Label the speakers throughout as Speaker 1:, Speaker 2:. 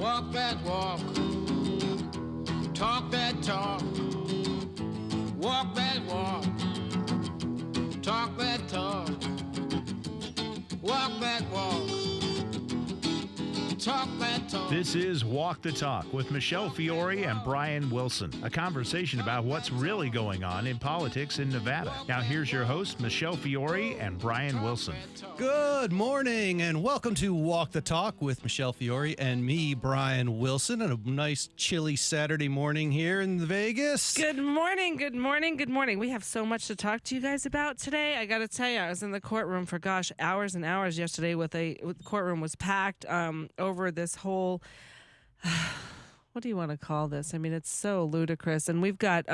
Speaker 1: Walk that walk, talk that talk, walk that walk, talk that talk, walk that walk, talk that talk.
Speaker 2: This is Walk the Talk with Michele Fiore and Brian Wilson, a conversation about what's really going on in politics in Nevada. Now here's your hosts, Michele Fiore and Brian Wilson.
Speaker 3: Good morning and welcome to Walk the Talk with Michele Fiore and me, Brian Wilson, and a nice chilly Saturday morning here in Vegas.
Speaker 4: Good morning, good morning, good morning. We have so much to talk to you guys about today. I got to tell you, I was in the courtroom for, hours and hours yesterday the courtroom was packed over this whole, what do you want to call this? I mean, it's so ludicrous. And we've got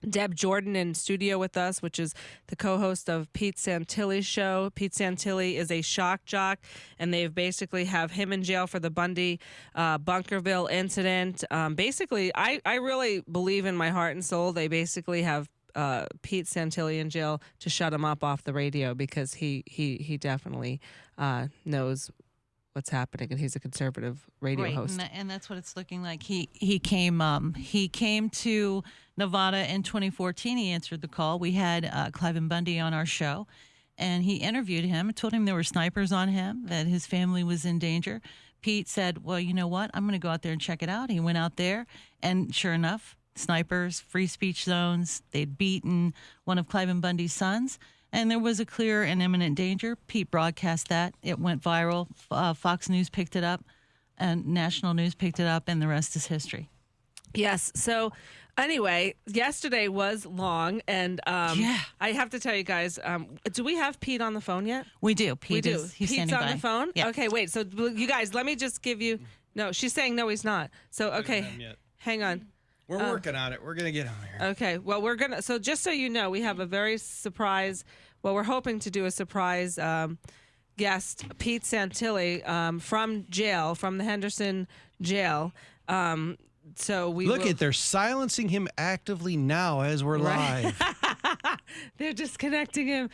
Speaker 4: Deb Jordan in studio with us, which is the co-host of Pete Santilli's show. Pete Santilli is a shock jock, and they've basically have him in jail for the Bundy Bunkerville incident. Basically, I really believe in my heart and soul they basically have Pete Santilli in jail to shut him up off the radio because he definitely knows what's happening, and he's a conservative radio host.
Speaker 5: And that's what it's looking like. He came to Nevada in 2014. He answered the call. We had Cliven Bundy on our show, and he interviewed him, told him there were snipers on him, that his family was in danger. Pete said, well, you know what? I'm going to go out there and check it out. He went out there, and sure enough, snipers, free speech zones, they'd beaten one of Cliven Bundy's sons. And there was a clear and imminent danger. Pete broadcast that. It went viral. Fox News picked it up, and national news picked it up, and the rest is history.
Speaker 4: Yes. So anyway, yesterday was long, and I have to tell you guys, do we have Pete on the phone yet?
Speaker 5: We do.
Speaker 4: He's
Speaker 5: Pete's
Speaker 4: on
Speaker 5: by.
Speaker 4: the phone?
Speaker 5: Yeah.
Speaker 4: Okay, wait. So you guys, let me just give you... No, she's saying no, he's not. So, okay, hang on.
Speaker 3: We're working on it. We're going to get him here.
Speaker 4: Okay, well, we're going to... So just so you know, we have a very surprise... Well, we're hoping to do a surprise guest, Pete Santilli, from jail, from the Henderson jail. So we
Speaker 3: They're silencing him actively now as we're live.
Speaker 4: They're disconnecting him.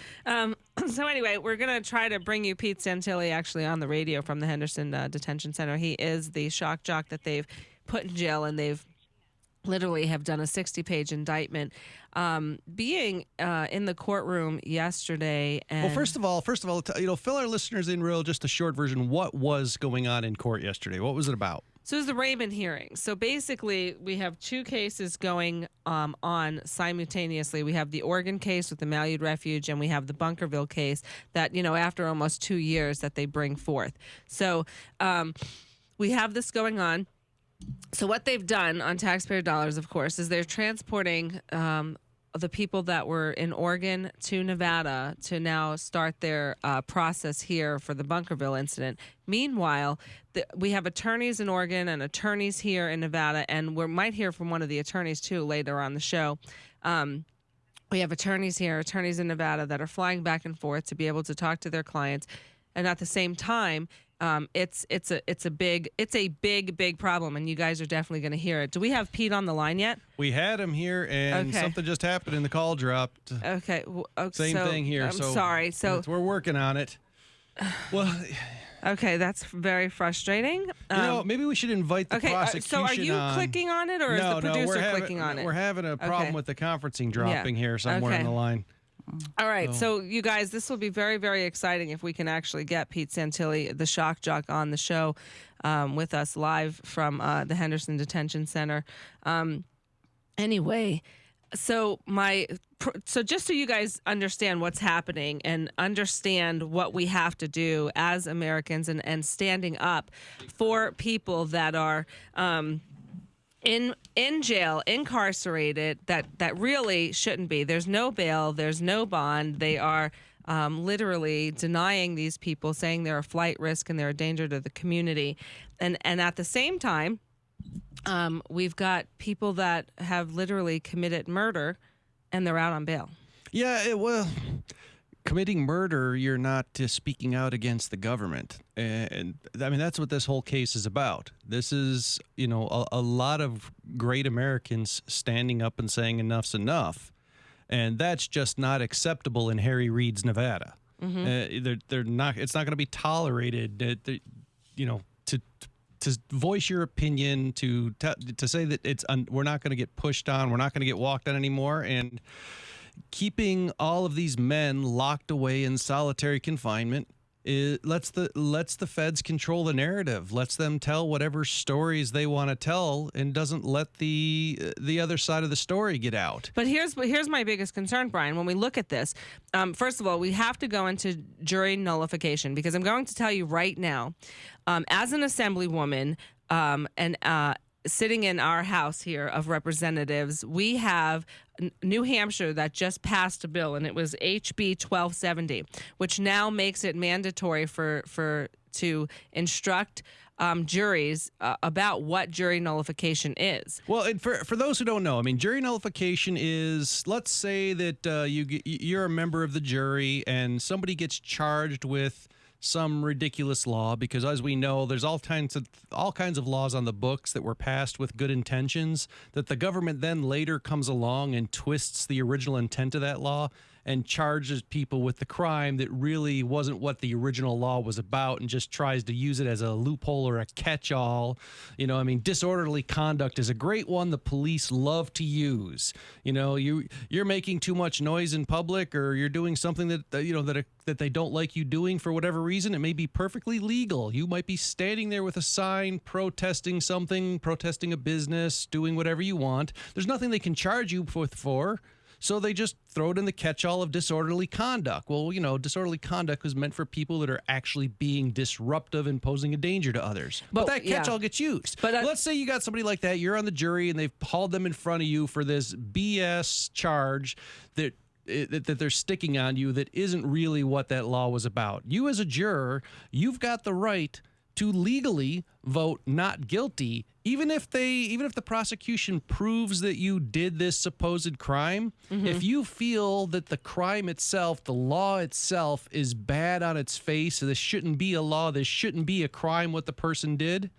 Speaker 4: So anyway, we're going to try to bring you Pete Santilli actually on the radio from the Henderson Detention Center. He is the shock jock that they've put in jail, and they've literally have done a 60-page indictment. Being in the courtroom yesterday, and
Speaker 3: Well, first of all, fill our listeners in just a short version. What was going on in court yesterday? What was it about?
Speaker 4: So it was the Raymond hearing. So basically, we have two cases going on simultaneously. We have the Oregon case with the Malyard Refuge, and we have the Bunkerville case that, after almost 2 years that they bring forth. So we have this going on. So what they've done on taxpayer dollars, of course, is they're transporting the people that were in Oregon to Nevada to now start their process here for the Bunkerville incident. Meanwhile, we have attorneys in Oregon and attorneys here in Nevada, and we might hear from one of the attorneys, too, later on the show. We have attorneys here, attorneys in Nevada that are flying back and forth to be able to talk to their clients. And at the same time, it's a big problem, and you guys are definitely going to hear it. Do we have Pete on the line yet?
Speaker 3: We had him here, and something just happened, and the call dropped.
Speaker 4: Okay.
Speaker 3: Same thing here.
Speaker 4: I'm sorry. So
Speaker 3: we're working on it. Well,
Speaker 4: okay, that's very frustrating.
Speaker 3: Maybe we should invite the prosecution.
Speaker 4: So are you clicking on it, or is the producer clicking on it?
Speaker 3: We're having a problem with the conferencing dropping here somewhere in the line.
Speaker 4: All right, so you guys, this will be very, very exciting if we can actually get Pete Santilli, the shock jock, on the show with us live from the Henderson Detention Center. Anyway, so just so you guys understand what's happening and understand what we have to do as Americans and standing up for people that are in jail, incarcerated, that really shouldn't be. There's no bail, there's no bond. They are literally denying these people, saying they're a flight risk and they're a danger to the community. And at the same time, we've got people that have literally committed murder and they're out on bail.
Speaker 3: Yeah, committing murder, you're not speaking out against the government. And I mean, that's what this whole case is about. This is, a lot of great Americans standing up and saying enough's enough. And that's just not acceptable in Harry Reid's Nevada. Mm-hmm. They're not. It's not going to be tolerated. To voice your opinion, to say that we're not going to get pushed on, we're not going to get walked on anymore, and keeping all of these men locked away in solitary confinement. It lets the feds control the narrative, lets them tell whatever stories they want to tell, and doesn't let the other side of the story get out.
Speaker 4: But here's my biggest concern, Brian. When we look at this, first of all, we have to go into jury nullification, because I'm going to tell you right now, as an assemblywoman and sitting in our House here of Representatives, we have New Hampshire that just passed a bill, and it was HB 1270, which now makes it mandatory to instruct juries about what jury nullification is.
Speaker 3: Well, and for those who don't know, I mean, jury nullification is, let's say that you're a member of the jury and somebody gets charged with some ridiculous law, because as we know, there's all kinds of laws on the books that were passed with good intentions that the government then later comes along and twists the original intent of that law and charges people with the crime that really wasn't what the original law was about, and just tries to use it as a loophole or a catch-all. You know, I mean, disorderly conduct is a great one the police love to use. You know, you're making too much noise in public, or you're doing something that that they don't like you doing for whatever reason. It may be perfectly legal. You might be standing there with a sign protesting something, protesting a business, doing whatever you want. There's nothing they can charge you for. So they just throw it in the catch-all of disorderly conduct. Well, you know, disorderly conduct was meant for people that are actually being disruptive and posing a danger to others. But that catch-all gets used. But let's say you got somebody like that, you're on the jury, and they've hauled them in front of you for this BS charge that they're sticking on you that isn't really what that law was about. You as a juror, you've got the right to legally vote not guilty, even if the prosecution proves that you did this supposed crime. If you feel that the crime itself, the law itself, is bad on its face, this shouldn't be a law, this shouldn't be a crime what the person did,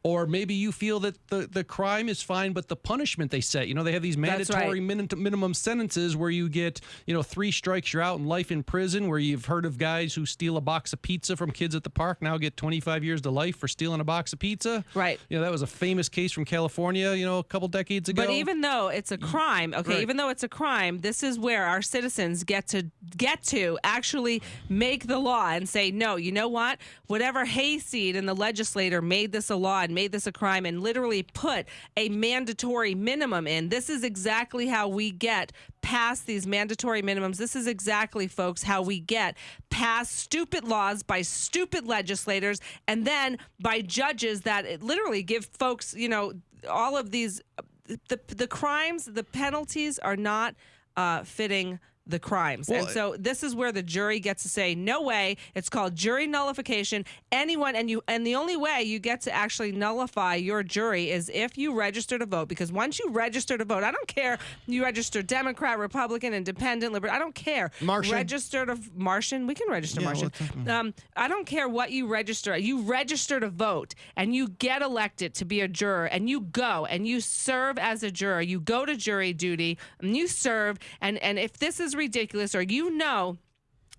Speaker 3: or maybe you feel that the crime is fine, but the punishment they set, you know, they have these mandatory minimum sentences where you get, 3 strikes, you're out, and life in prison, where you've heard of guys who steal a box of pizza from kids at the park now get 25 years to life for stealing a box of pizza.
Speaker 4: Right.
Speaker 3: You know, that was a famous case from California, a couple decades ago.
Speaker 4: But even though it's a crime, even though it's a crime, this is where our citizens get to actually make the law and say, no, you know what? Whatever hayseed in the legislator made this a law and made this a crime and literally put a mandatory minimum in. This is exactly how we get past these mandatory minimums. This is exactly, folks, how we get past stupid laws by stupid legislators, and then by judges that literally give folks, all of these, the crimes, the penalties are not fitting the crimes.
Speaker 3: Well,
Speaker 4: and so this is where the jury gets to say, no way. It's called jury nullification. Anyone, and the only way you get to actually nullify your jury is if you register to vote. Because once you register to vote, I don't care you register Democrat, Republican, Independent, Liberal, I don't care.
Speaker 3: Martian.
Speaker 4: Register to Martian. We can register Martian. I don't care what you register. You register to vote, and you get elected to be a juror, and you go and you serve as a juror. You go to jury duty and you serve. And if this is ridiculous, or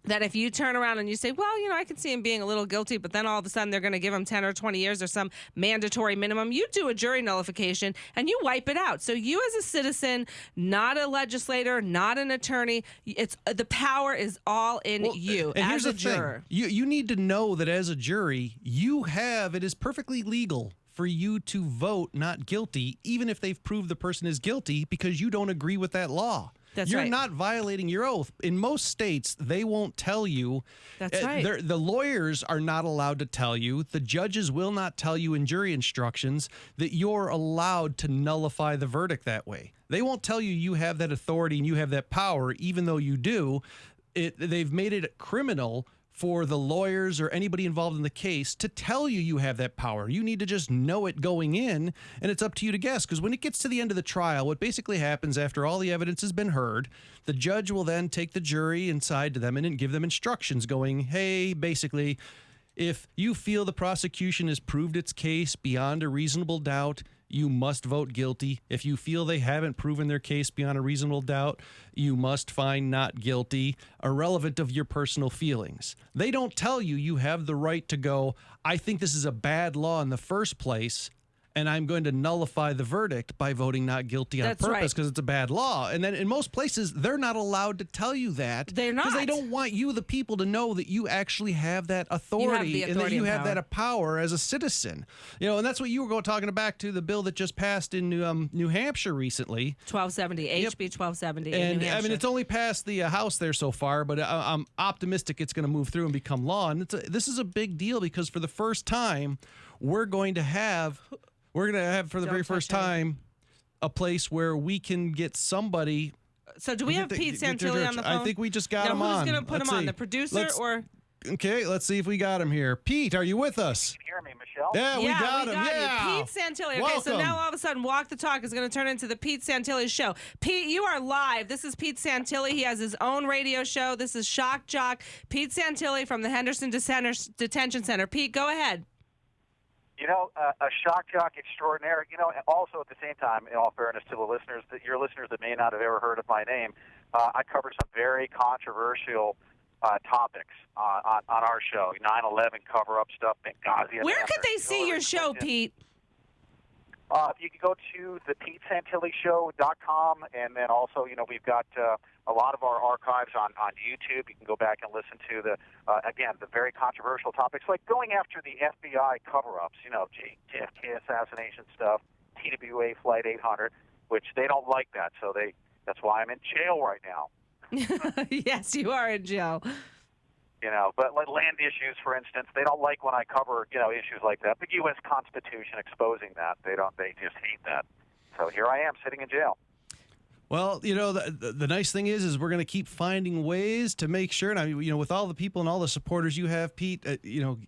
Speaker 4: that if you turn around and you say, well, I can see him being a little guilty, but then all of a sudden they're going to give him 10 or 20 years or some mandatory minimum, you do a jury nullification and you wipe it out. So you as a citizen, not a legislator, not an attorney, it's the power is all in you
Speaker 3: and
Speaker 4: as a juror.
Speaker 3: You need to know that as a jury, it is perfectly legal for you to vote not guilty, even if they've proved the person is guilty, because you don't agree with that law. You're not violating your oath. In most states, they won't tell you.
Speaker 4: That's right.
Speaker 3: The lawyers are not allowed to tell you. The judges will not tell you in jury instructions that you're allowed to nullify the verdict that way. They won't tell you have that authority and you have that power, even though you do. They've made it criminal for the lawyers or anybody involved in the case to tell you have that power. You need to just know it going in, and it's up to you to guess. Because when it gets to the end of the trial, what basically happens after all the evidence has been heard, the judge will then take the jury inside to them and give them instructions going, hey, basically, if you feel the prosecution has proved its case beyond a reasonable doubt, you must vote guilty. If you feel they haven't proven their case beyond a reasonable doubt, you must find not guilty, irrelevant of your personal feelings. They don't tell you you have the right to go, I think this is a bad law in the first place, and I'm going to nullify the verdict by voting not guilty on
Speaker 4: That's right.
Speaker 3: purpose because it's a bad law. And then in most places, they're not allowed to tell you that.
Speaker 4: They're not.
Speaker 3: Because they don't want you, the people, to know that you actually have that authority, and that
Speaker 4: authority
Speaker 3: you
Speaker 4: and
Speaker 3: have
Speaker 4: power.
Speaker 3: that power as a citizen. You know, and that's what you were talking back to the bill that just passed in New Hampshire recently.
Speaker 4: 1270, HB 1270 in
Speaker 3: And
Speaker 4: New
Speaker 3: I
Speaker 4: Hampshire.
Speaker 3: mean, it's only passed the House there so far, but I'm optimistic it's going to move through and become law. And this is a big deal because for the first time, we're going to have for the very first time a place where we can get somebody.
Speaker 4: So do we have Pete Santilli on the phone?
Speaker 3: I think we just got
Speaker 4: now,
Speaker 3: him on.
Speaker 4: Who's going to put
Speaker 3: Let's
Speaker 4: him on,
Speaker 3: see.
Speaker 4: the producer or?
Speaker 3: Okay, let's see if we got him here. Pete, are you with us?
Speaker 6: Can you hear me, Michelle?
Speaker 3: Yeah, we got him. Yeah.
Speaker 4: You. Pete Santilli. Okay, so
Speaker 3: Welcome.
Speaker 4: now all of a sudden, Walk the Talk is going to turn into the Pete Santilli Show. Pete, you are live. This is Pete Santilli. He has his own radio show. This is Shock Jock. Pete Santilli from the Henderson Detention Center. Pete, go ahead.
Speaker 6: You know, a shock jock extraordinaire. You know, also at the same time, in all fairness to the listeners, your listeners that may not have ever heard of my name, I cover some very controversial topics on our show. 9/11 cover-up stuff, Benghazi.
Speaker 4: Where could they see your show, Pete?
Speaker 6: You can go to the PeteSantilliShow.com, and then also, you know, we've got a lot of our archives on YouTube. You can go back and listen to again, the very controversial topics, like going after the FBI cover-ups, you know, JFK assassination stuff, TWA Flight 800, which they don't like that, so that's why I'm in jail right now.
Speaker 4: Yes, you are in jail.
Speaker 6: You know, but like land issues, for instance, they don't like when I cover, you know, issues like that. The U.S. Constitution exposing that, they just hate that. So here I am sitting in jail.
Speaker 3: Well, you know, the nice thing is we're going to keep finding ways to make sure. And I mean, you know, with all the people and all the supporters you have, Pete, you know,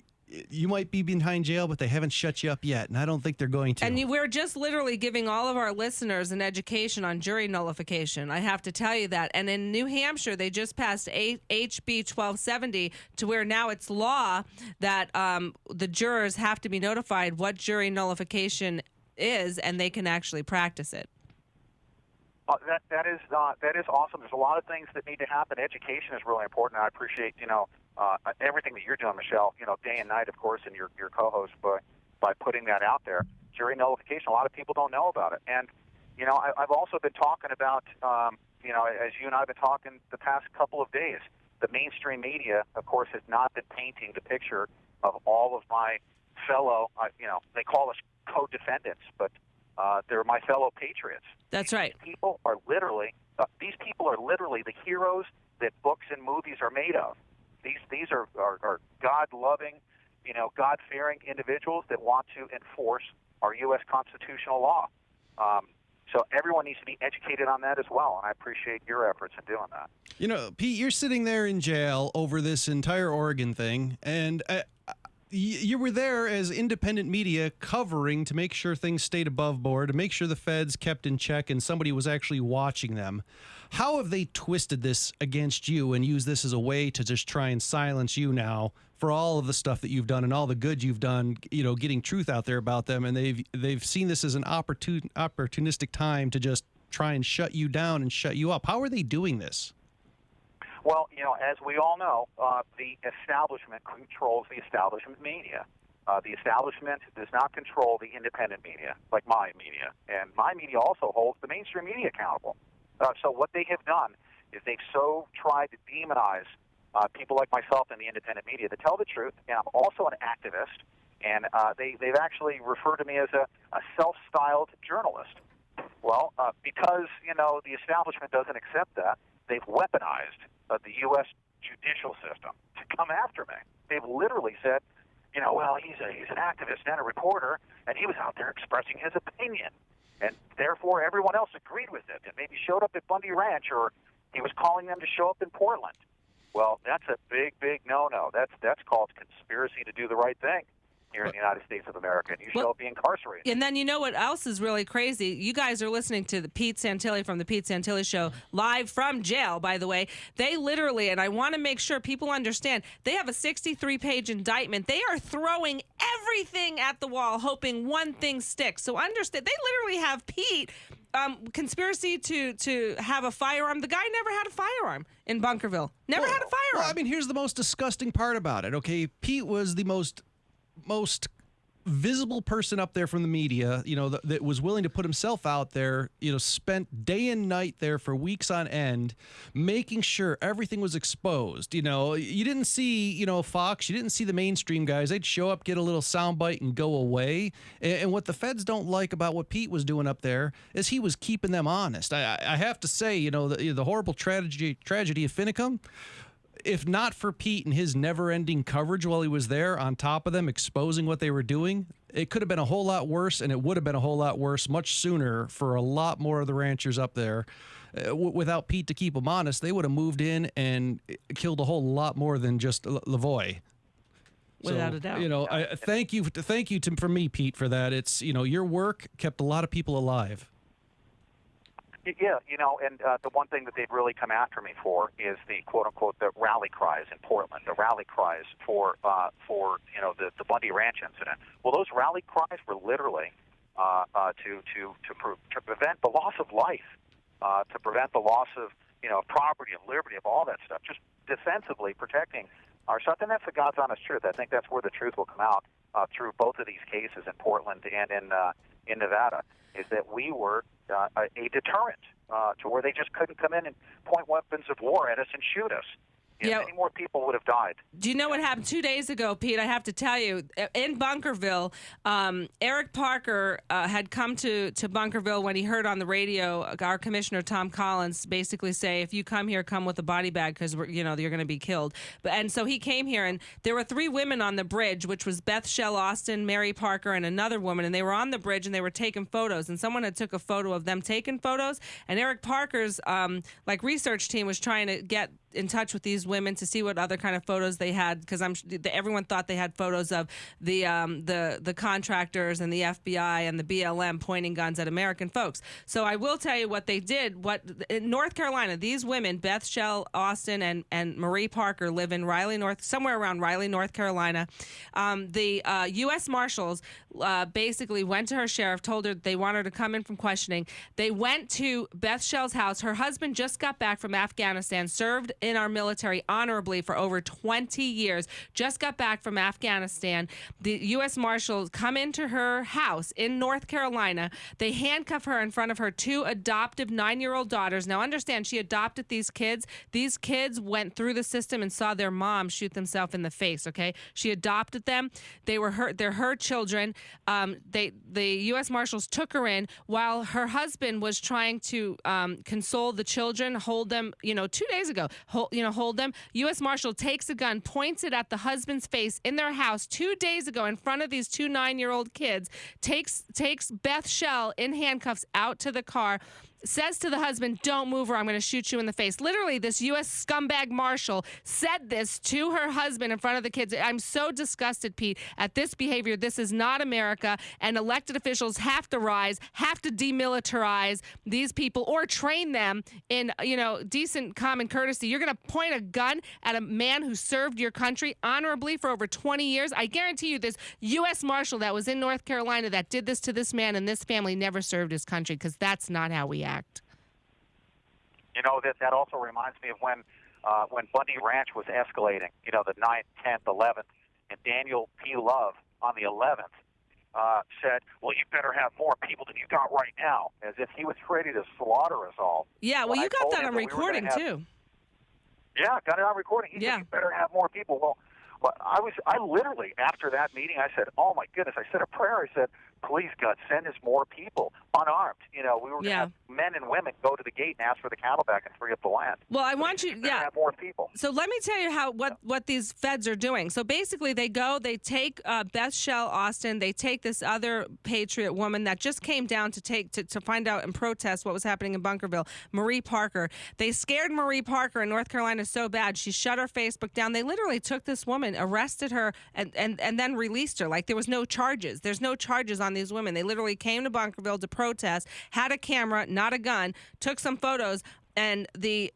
Speaker 3: you might be behind jail, but they haven't shut you up yet, and I don't think they're going to.
Speaker 4: And we're just literally giving all of our listeners an education on jury nullification. I have to tell you that. And in New Hampshire, they just passed HB 1270 to where now it's law that the jurors have to be notified what jury nullification is, and they can actually practice it.
Speaker 6: That is awesome. There's a lot of things that need to happen. Education is really important. I appreciate, you know, everything that you're doing, Michelle, you know, day and night, of course, and your co-host by putting that out there. Jury nullification, a lot of people don't know about it. And, you know, I've also been talking about, you know, as you and I have been talking the past couple of days, the mainstream media, of course, has not been painting the picture of all of my fellow, you know, they call us co-defendants, but they're my fellow patriots.
Speaker 4: That's right.
Speaker 6: These people are literally the heroes that books and movies are made of. These are God-loving, you know, God-fearing individuals that want to enforce our U.S. constitutional law. So everyone needs to be educated on that as well, and I appreciate your efforts in doing that.
Speaker 3: You know, Pete, you're sitting there in jail over this entire Oregon thing, and you were there as independent media covering to make sure things stayed above board, to make sure the feds kept in check and somebody was actually watching them. How have they twisted this against you and used this as a way to just try and silence you now for all of the stuff that you've done and all the good you've done, you know, getting truth out there about them? And they've seen this as an opportunistic time to just try and shut you down and shut you up. How are they doing this?
Speaker 6: Well, you know, as we all know, the establishment controls the establishment media. The establishment does not control the independent media, like my media. And my media also holds the mainstream media accountable. So what they have done is they've so tried to demonize people like myself in the independent media to tell the truth. And I'm also an activist, and they've actually referred to me as a self-styled journalist. Well, because, you know, the establishment doesn't accept that, they've weaponized the U.S. judicial system to come after me. They've literally said, you know, well, he's an activist and a reporter, and he was out there expressing his opinion. And therefore, everyone else agreed with it and maybe showed up at Bundy Ranch, or he was calling them to show up in Portland. Well, that's a big, big no-no. That's called conspiracy to do the right thing. here in the United States of America, and you shall be incarcerated.
Speaker 4: And then you know what else is really crazy? You guys are listening to the Pete Santilli from the Pete Santilli Show, live from jail, by the way. They literally, and I want to make sure people understand, they have a 63-page indictment. They are throwing everything at the wall, hoping one thing sticks. So understand, they literally have Pete, conspiracy to have a firearm. The guy never had a firearm in Bunkerville. Never had a firearm.
Speaker 3: Well, I mean, here's the most disgusting part about it, okay? Pete was the most visible person up there from the media, that was willing to put himself out there, spent day and night there for weeks on end, making sure everything was exposed. You didn't see, Fox, you didn't see the mainstream guys. They'd show up, get a little soundbite, and go away. And what the feds don't like about what Pete was doing up there is he was keeping them honest. I have to say, the horrible tragedy of Finicum, if not for Pete and his never-ending coverage while he was there on top of them, exposing what they were doing, it could have been a whole lot worse, and it would have been a whole lot worse much sooner for a lot more of the ranchers up there. Without Pete to keep them honest, they would have moved in and killed a whole lot more than just Lavoie.
Speaker 4: Without a doubt.
Speaker 3: I thank you from me, Pete, for that. It's, your work kept a lot of people alive.
Speaker 6: Yeah, and the one thing that they've really come after me for is the quote-unquote the rally cries in Portland, the rally cries for the Bundy Ranch incident. Well, those rally cries were literally to prevent the loss of life, to prevent the loss of property, of liberty, of all that stuff, just defensively protecting our stuff. And that's the God's honest truth. I think that's where the truth will come out through both of these cases in Portland and in Nevada, is that we were a deterrent to where they just couldn't come in and point weapons of war at us and shoot us. Many more people would have died.
Speaker 4: Do you know what happened 2 days ago, Pete? I have to tell you, in Bunkerville, Eric Parker had come to Bunkerville when he heard on the radio our commissioner, Tom Collins, basically say, if you come here, come with a body bag because you're going to be killed. And so he came here, and there were 3 women on the bridge, which was Beth Shell Austin, Mary Parker, and another woman, and they were on the bridge, and they were taking photos, and someone had took a photo of them taking photos, and Eric Parker's research team was trying to get in touch with these women to see what other kind of photos they had, because everyone thought they had photos of the contractors and the FBI and the BLM pointing guns at American folks. So I will tell you what they did. In North Carolina, these women, Beth Shell Austin and Marie Parker, live in somewhere around Raleigh, North Carolina. The U.S. Marshals basically went to her sheriff, told her they want her to come in from questioning. They went to Beth Shell's house. Her husband just got back from Afghanistan, served in our military honorably for over 20 years, just got back from Afghanistan. The U.S. Marshals come into her house in North Carolina. They handcuff her in front of her 2 adoptive 9-year-old daughters. Now, understand, she adopted these kids. These kids went through the system and saw their mom shoot themselves in the face, okay? She adopted them. They're her children. The U.S. Marshals took her in while her husband was trying to console the children, hold them, 2 days ago. Hold them. U.S. Marshal takes a gun, points it at the husband's face in their house 2 days ago in front of these 2 9-year-old kids, takes Beth Shell in handcuffs out to the car, says to the husband, don't move or I'm going to shoot you in the face. Literally, this U.S. scumbag marshal said this to her husband in front of the kids. I'm so disgusted, Pete, at this behavior. This is not America, and elected officials have to rise, have to demilitarize these people or train them in, decent common courtesy. You're going to point a gun at a man who served your country honorably for over 20 years. I guarantee you this U.S. Marshal that was in North Carolina that did this to this man and this family never served his country, because that's not how we act.
Speaker 6: That also reminds me of when Bundy Ranch was escalating, the 9th, 10th, 11th, and Daniel P. Love on the 11th said, well, you better have more people than you got right now, as if he was ready to slaughter us all.
Speaker 4: Yeah, well, you got that on recording, too.
Speaker 6: Yeah, got it on recording. He said, you better have more people. Well, I literally, after that meeting, I said, oh, my goodness. I said a prayer. I said, please, God, send us more people, unarmed. We were going to
Speaker 4: Yeah.
Speaker 6: have men and women go to the gate and ask for the cattle back and free up the land.
Speaker 4: Well, I want you,
Speaker 6: They're gonna have more people.
Speaker 4: So let me tell you what these feds are doing. So basically, they take Beth Shell Austin, they take this other patriot woman that just came down to find out and protest what was happening in Bunkerville, Marie Parker. They scared Marie Parker in North Carolina so bad she shut her Facebook down. They literally took this woman, arrested her, and then released her. Like there was no charges. There's no charges on these women. They literally came to Bunkerville to protest, had a camera, not a gun, took some photos. And the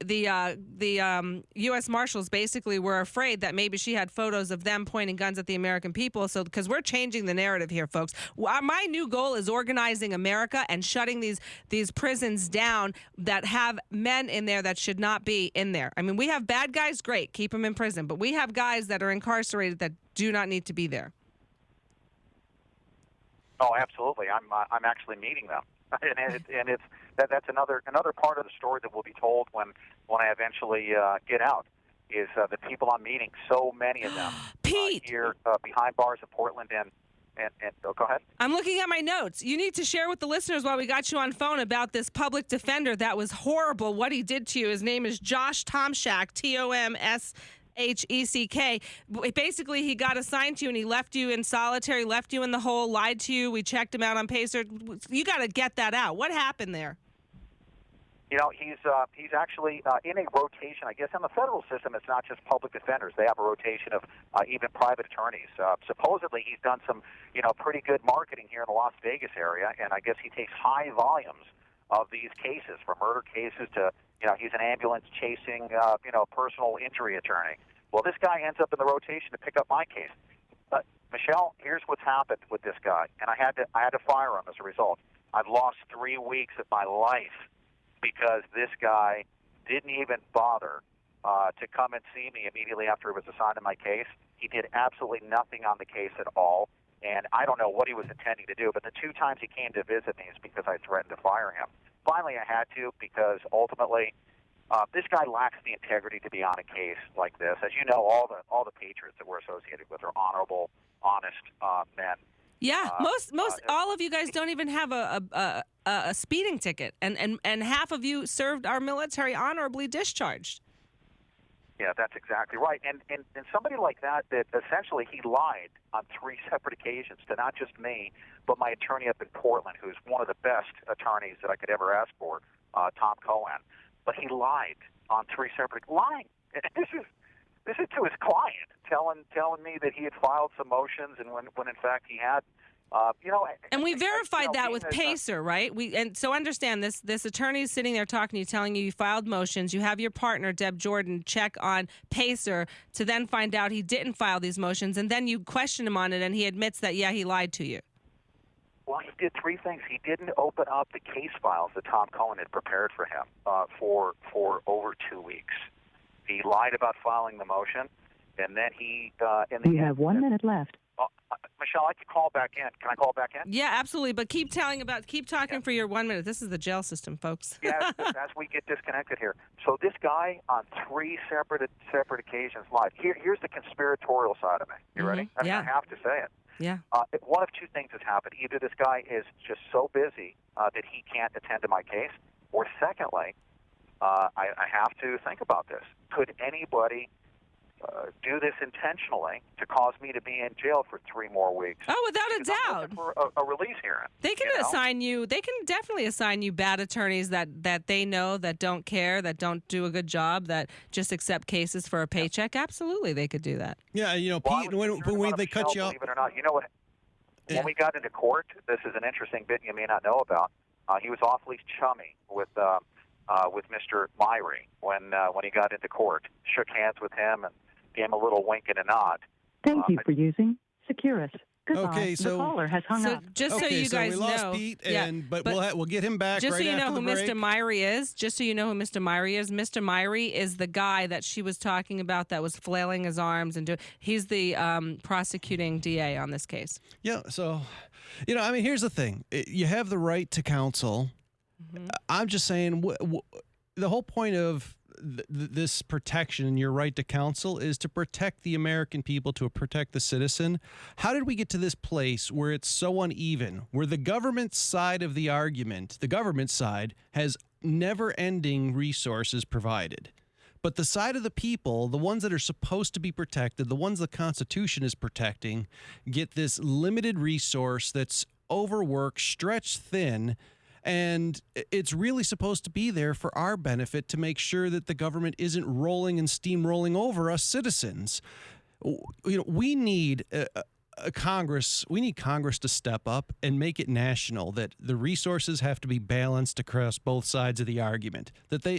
Speaker 4: U.S. Marshals basically were afraid that maybe she had photos of them pointing guns at the American people. So because we're changing the narrative here, folks. My new goal is organizing America and shutting these prisons down that have men in there that should not be in there. I mean, we have bad guys, great, keep them in prison. But we have guys that are incarcerated that do not need to be there.
Speaker 6: Oh, absolutely. I'm actually meeting them, and it's that's another part of the story that will be told when I eventually get out. Is the people I'm meeting? So many of them,
Speaker 4: Pete,
Speaker 6: here behind bars in Portland and oh, go ahead.
Speaker 4: I'm looking at my notes. You need to share with the listeners while we got you on phone about this public defender that was horrible. What he did to you. His name is Josh Tomshak, Tomscheck. Basically, he got assigned to you and he left you in solitary, left you in the hole, lied to you. We checked him out on Pacer. You got to get that out. What happened there?
Speaker 6: He's actually in a rotation. I guess in the federal system, it's not just public defenders. They have a rotation of even private attorneys. Supposedly, he's done some pretty good marketing here in the Las Vegas area, and I guess he takes high volumes of these cases, from murder cases to he's an ambulance chasing personal injury attorney. Well, this guy ends up in the rotation to pick up my case. But Michelle, here's what's happened with this guy, and I had to fire him as a result. I've lost 3 weeks of my life because this guy didn't even bother to come and see me immediately after it was assigned to my case. He did absolutely nothing on the case at all, and I don't know what he was intending to do, but the 2 times he came to visit me is because I threatened to fire him. Finally, I had to, because ultimately this guy lacks the integrity to be on a case like this. As you know, all the patriots that we're associated with are honorable, honest men.
Speaker 4: Yeah, all of you guys don't even have a speeding ticket, and half of you served our military honorably discharged.
Speaker 6: Yeah, that's exactly right. And somebody like that essentially he lied on 3 separate occasions to not just me, but my attorney up in Portland, who's one of the best attorneys that I could ever ask for, Tom Cohen. But he lied on 3 separate lying. This is to his client, telling me that he had filed some motions, and when in fact he had.
Speaker 4: And we verified that with Pacer, right? So understand this attorney is sitting there talking to you, telling you filed motions. You have your partner, Deb Jordan, check on Pacer to then find out he didn't file these motions, and then you question him on it, and he admits that, yeah, he lied to you.
Speaker 6: Well, he did 3 things. He didn't open up the case files that Tom Cohen had prepared for him for over 2 weeks. He lied about filing the motion, and then he. You
Speaker 7: have 1 minute left.
Speaker 6: Michelle, I could call back in. Can I call back in?
Speaker 4: Yeah, absolutely. But keep talking for your 1 minute. This is the jail system, folks.
Speaker 6: Yeah, as we get disconnected here. So this guy on 3 separate occasions lied. Here's the conspiratorial side of me. You ready? I have to say it.
Speaker 4: Yeah.
Speaker 6: One of 2 things has happened. Either this guy is just so busy that he can't attend to my case, or secondly, I have to think about this. Could anybody do this intentionally to cause me to be in jail for 3 more weeks?
Speaker 4: Oh, without a doubt.
Speaker 6: I'm looking for a release hearing.
Speaker 4: They can assign you. They can definitely assign you bad attorneys that they know, that don't care, that don't do a good job, that just accept cases for a paycheck. Absolutely, they could do that.
Speaker 3: Yeah, Pete, when they cut you off.
Speaker 6: Believe it or not, you know what? When we got into court, this is an interesting bit you may not know about. He was awfully chummy with Mr. Myrie when he got into court. Shook hands with him and gave him a little wink and a nod.
Speaker 7: Thank you for using Securus. Goodbye.
Speaker 3: Okay,
Speaker 7: the caller has hung up.
Speaker 4: Just so you guys
Speaker 3: we
Speaker 4: know,
Speaker 3: lost Pete, but we'll get him back.
Speaker 4: Just
Speaker 3: right
Speaker 4: so you know
Speaker 3: after
Speaker 4: who
Speaker 3: the break.
Speaker 4: Mr. Myrie is. Just so you know who Mr. Myrie is. Mr. Myrie is the guy that she was talking about that was flailing his arms and he's the prosecuting DA on this case.
Speaker 3: Yeah. So, here's the thing: you have the right to counsel. Mm-hmm. I'm just saying, the whole point of this protection and your right to counsel is to protect the American people, to protect the citizen. How did we get to this place where it's so uneven, where the government side of the argument, the government side, has never-ending resources provided, but the side of the people, the ones that are supposed to be protected, the ones the Constitution is protecting, get this limited resource that's overworked, stretched thin, and it's really supposed to be there for our benefit to make sure that the government isn't rolling and steamrolling over us citizens. We need Congress to step up and make it national, that the resources have to be balanced across both sides of the argument, that the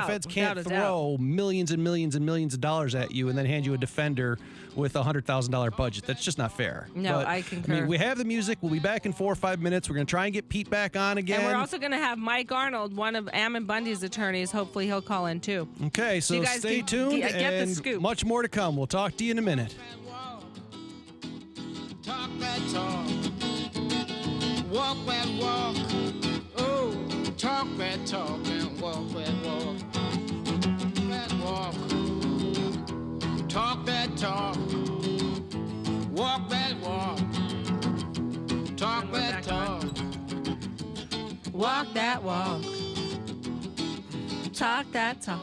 Speaker 3: feds can't throw millions and millions and millions of dollars at you and then hand you a defender with a $100,000 budget. That's just not fair.
Speaker 4: No,
Speaker 3: but,
Speaker 4: I concur.
Speaker 3: we have the music. We'll be back in 4 or 5 minutes. We're going to try and get Pete back on again.
Speaker 4: And we're also going to have Mike Arnold, one of Ammon Bundy's attorneys. Hopefully he'll call in too.
Speaker 3: Okay, so
Speaker 4: you guys
Speaker 3: stay
Speaker 4: can
Speaker 3: tuned
Speaker 4: get the
Speaker 3: and
Speaker 4: scoop.
Speaker 3: much more to come. We'll talk to you in a minute.
Speaker 1: Talk that talk. Walk that walk. Oh, talk that talk and walk that walk. That walk. Talk that talk. Walk that walk. Talk that talk.
Speaker 4: Walk that walk. Talk that talk.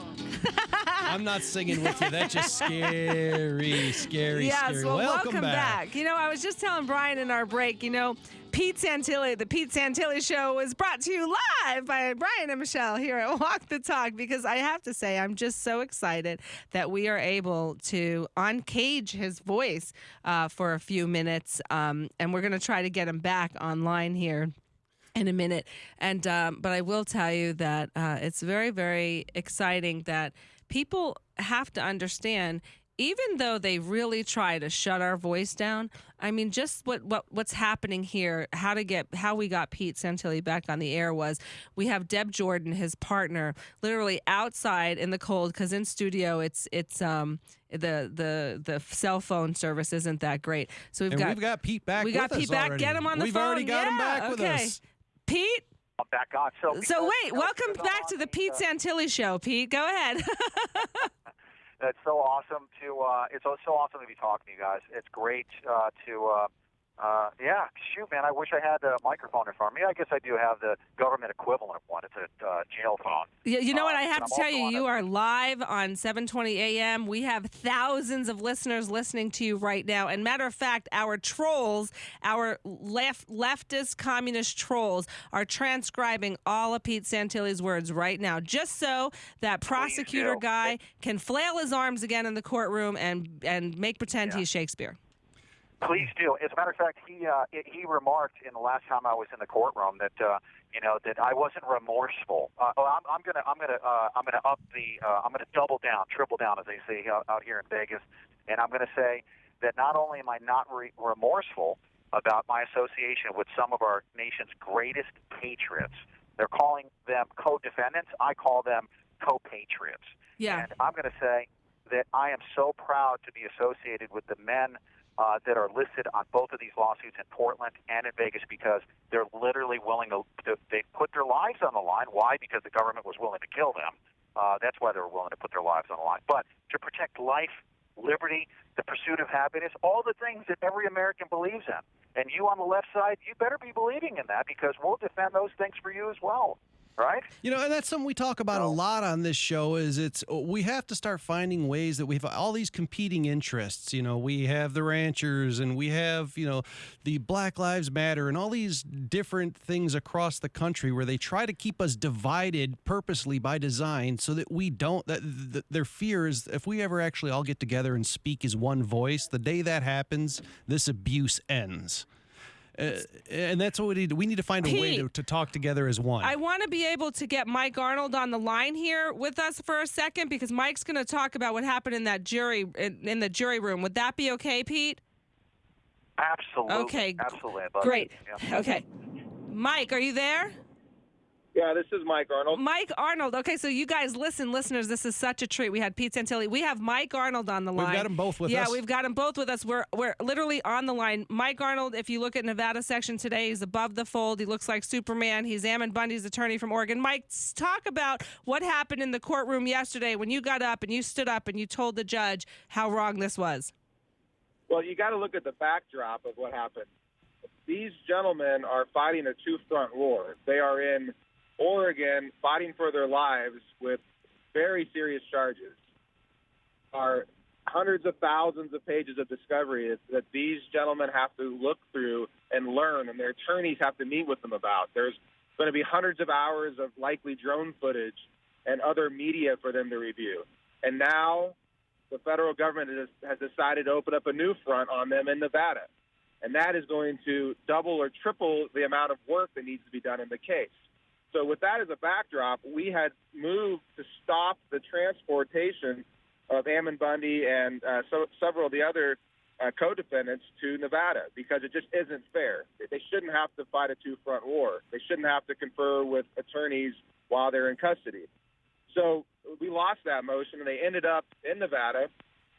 Speaker 3: I'm not singing with you. That's just scary, scary,
Speaker 4: yes,
Speaker 3: scary.
Speaker 4: well, welcome back. I was just telling Brian in our break, Pete Santilli, the Pete Santilli Show was brought to you live by Brian and Michelle here at Walk the Talk, because I have to say, I'm just so excited that we are able to uncage his voice for a few minutes, and we're going to try to get him back online here in a minute. And but I will tell you that it's very, very exciting that people have to understand, even though they really try to shut our voice down, I mean, just what's happening here, how we got Pete Santilli back on the air was we have Deb Jordan, his partner, literally outside in the cold, because in studio it's the cell phone service isn't that great. So we've got
Speaker 3: Pete back.
Speaker 4: We got Pete back.
Speaker 3: Already.
Speaker 4: Get him on the
Speaker 3: We've
Speaker 4: phone.
Speaker 3: already got him back with us.
Speaker 4: Pete.
Speaker 6: I'm back on. So
Speaker 4: wait, welcome back to the Pete Santilli Show, Pete. Go ahead.
Speaker 6: It's so awesome to be talking to you guys. It's great shoot, man, I wish I had a microphone in front of me. I guess I do have the government equivalent of one. It's a jail phone.
Speaker 4: You know what? I have to tell you, you are live on 720 AM. We have thousands of listeners listening to you right now. And matter of fact, our trolls, our leftist communist trolls, are transcribing all of Pete Santilli's words right now, just so that prosecutor guy can flail his arms again in the courtroom and make pretend he's Shakespeare.
Speaker 6: Please do. As a matter of fact, he remarked in the last time I was in the courtroom that that I wasn't remorseful. I'm gonna double down, triple down, as they say out here in Vegas, and I'm gonna say that not only am I not remorseful about my association with some of our nation's greatest patriots, they're calling them co-defendants. I call them co-patriots.
Speaker 4: Yeah.
Speaker 6: And I'm gonna say that I am so proud to be associated with the men that are listed on both of these lawsuits in Portland and in Vegas, because they're literally willing to they put their lives on the line. Why? Because the government was willing to kill them. That's why they were willing to put their lives on the line. But to protect life, liberty, the pursuit of happiness, all the things that every American believes in. And you on the left side, you better be believing in that, because we'll defend those things for you as well. Right?
Speaker 3: And that's something we talk about a lot on this show, is we have to start finding ways that we have all these competing interests. We have the ranchers, and we have, the Black Lives Matter, and all these different things across the country where they try to keep us divided purposely by design, so that we don't, their fear is if we ever actually all get together and speak as one voice, the day that happens, this abuse ends. And that's what we need. We need to find a way to talk together as one.
Speaker 4: I want to be able to get Mike Arnold on the line here with us for a second, because Mike's going to talk about what happened in that in the jury room. Would that be okay, Pete?
Speaker 6: Absolutely.
Speaker 4: Okay.
Speaker 6: Absolutely.
Speaker 4: Great.
Speaker 6: Yeah.
Speaker 4: Okay. Mike, are you there?
Speaker 8: Yeah, this is Mike Arnold.
Speaker 4: Mike Arnold. Okay, so you guys listen, listeners, this is such a treat. We had Pete Santilli. We have Mike Arnold on the line.
Speaker 3: We've got them both with us.
Speaker 4: Yeah, we've got them both with us. We're literally on the line. Mike Arnold, if you look at Nevada section today, he's above the fold. He looks like Superman. He's Ammon Bundy's attorney from Oregon. Mike, talk about what happened in the courtroom yesterday when you got up and you stood up and you told the judge how wrong this was.
Speaker 8: Well, you got to look at the backdrop of what happened. These gentlemen are fighting a two-front war. They are in Oregon fighting for their lives with very serious charges. Are hundreds of thousands of pages of discovery that these gentlemen have to look through and learn, and their attorneys have to meet with them about. There's going to be hundreds of hours of likely drone footage and other media for them to review. And now the federal government has decided to open up a new front on them in Nevada. And that is going to double or triple the amount of work that needs to be done in the case. So with that as a backdrop, we had moved to stop the transportation of Ammon Bundy and several of the other co-defendants to Nevada because it just isn't fair. They shouldn't have to fight a two-front war. They shouldn't have to confer with attorneys while they're in custody. So we lost that motion, and they ended up in Nevada.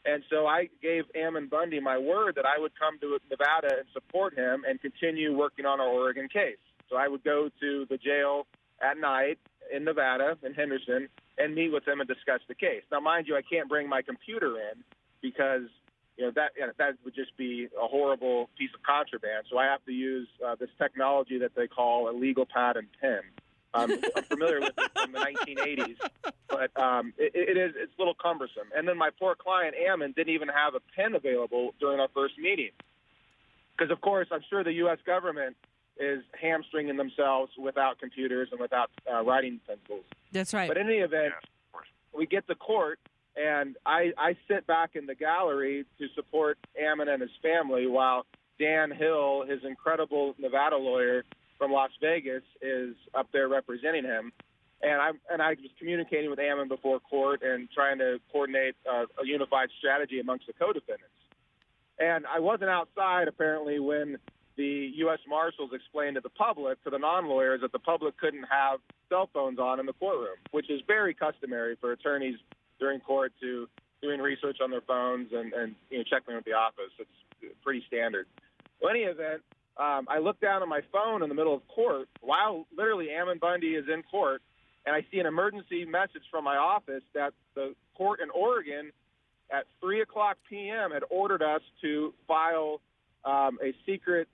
Speaker 8: And so I gave Ammon Bundy my word that I would come to Nevada and support him and continue working on our Oregon case. So I would go to the jail at night in Nevada, in Henderson, and meet with him and discuss the case. Now, mind you, I can't bring my computer in because that would just be a horrible piece of contraband. So I have to use this technology that they call a legal pad and pen. I'm familiar with it from the 1980s, but it's a little cumbersome. And then my poor client, Ammon, didn't even have a pen available during our first meeting. Because, of course, I'm sure the U.S. government is hamstringing themselves without computers and without writing pencils.
Speaker 4: That's right.
Speaker 8: But in any event, we get to court, and I sit back in the gallery to support Ammon and his family while Dan Hill, his incredible Nevada lawyer from Las Vegas, is up there representing him. And I was communicating with Ammon before court and trying to coordinate a unified strategy amongst the co-defendants. And I wasn't outside, apparently, when the U.S. Marshals explained to the public, to the non-lawyers, that the public couldn't have cell phones on in the courtroom, which is very customary for attorneys during court to doing research on their phones and checking with the office. It's pretty standard. In any event, I look down at my phone in the middle of court while literally Ammon Bundy is in court, and I see an emergency message from my office that the court in Oregon at 3 o'clock p.m. had ordered us to file a secret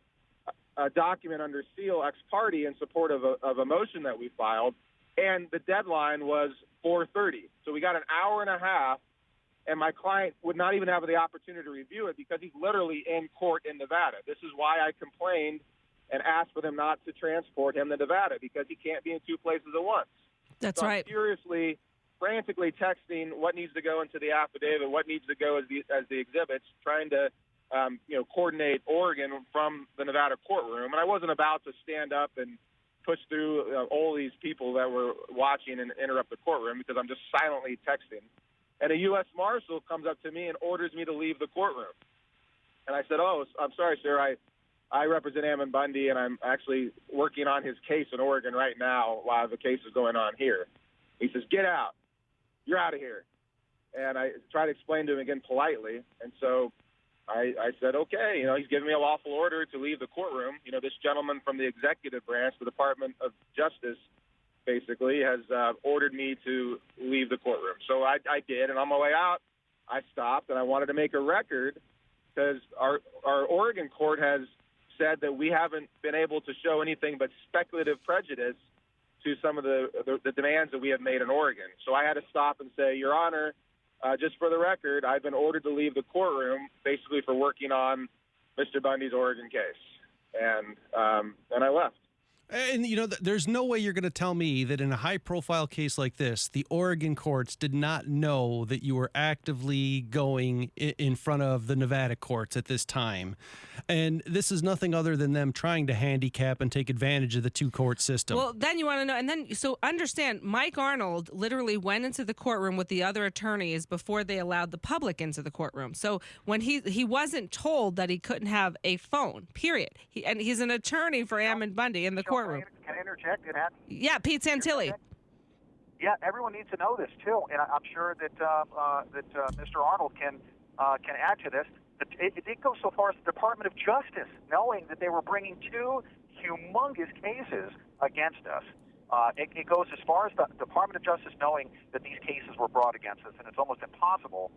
Speaker 8: document under seal ex parte in support of a motion that we filed, and the deadline was 4:30. So we got an hour and a half, and my client would not even have the opportunity to review it because he's literally in court in Nevada. This is why I complained and asked for them not to transport him to Nevada, because he can't be in two places at once.
Speaker 4: That's
Speaker 8: so
Speaker 4: right.
Speaker 8: I'm furiously, frantically texting what needs to go into the affidavit, what needs to go as the exhibits, trying to coordinate Oregon from the Nevada courtroom. And I wasn't about to stand up and push through all these people that were watching and interrupt the courtroom because I'm just silently texting. And a U.S. Marshal comes up to me and orders me to leave the courtroom. And I said, I'm sorry, sir. I represent Ammon Bundy, and I'm actually working on his case in Oregon right now while the case is going on here. He says, get out. You're out of here. And I tried to explain to him again politely. And so I said, okay, he's giving me a lawful order to leave the courtroom. This gentleman from the executive branch, the Department of Justice, basically has ordered me to leave the courtroom. So I did, and on my way out, I stopped, and I wanted to make a record because our Oregon court has said that we haven't been able to show anything but speculative prejudice to some of the demands that we have made in Oregon. So I had to stop and say, Your Honor, just for the record, I've been ordered to leave the courtroom basically for working on Mr. Bundy's Oregon case. And I left.
Speaker 3: And, there's no way you're going to tell me that in a high-profile case like this, the Oregon courts did not know that you were actively going in front of the Nevada courts at this time. And this is nothing other than them trying to handicap and take advantage of the two-court system.
Speaker 4: Well, then you want to know, so understand, Mike Arnold literally went into the courtroom with the other attorneys before they allowed the public into the courtroom. So when he wasn't told that he couldn't have a phone, period. He's an attorney for Ammon Bundy in the courtroom. courtroom.
Speaker 6: Can I interject?
Speaker 4: Yeah, Pete Santilli.
Speaker 6: Yeah, everyone needs to know this too, and I'm sure that Mr. Arnold can add to this. It goes so far as the Department of Justice knowing that they were bringing two humongous cases against us. It goes as far as the Department of Justice knowing that these cases were brought against us, and it's almost impossible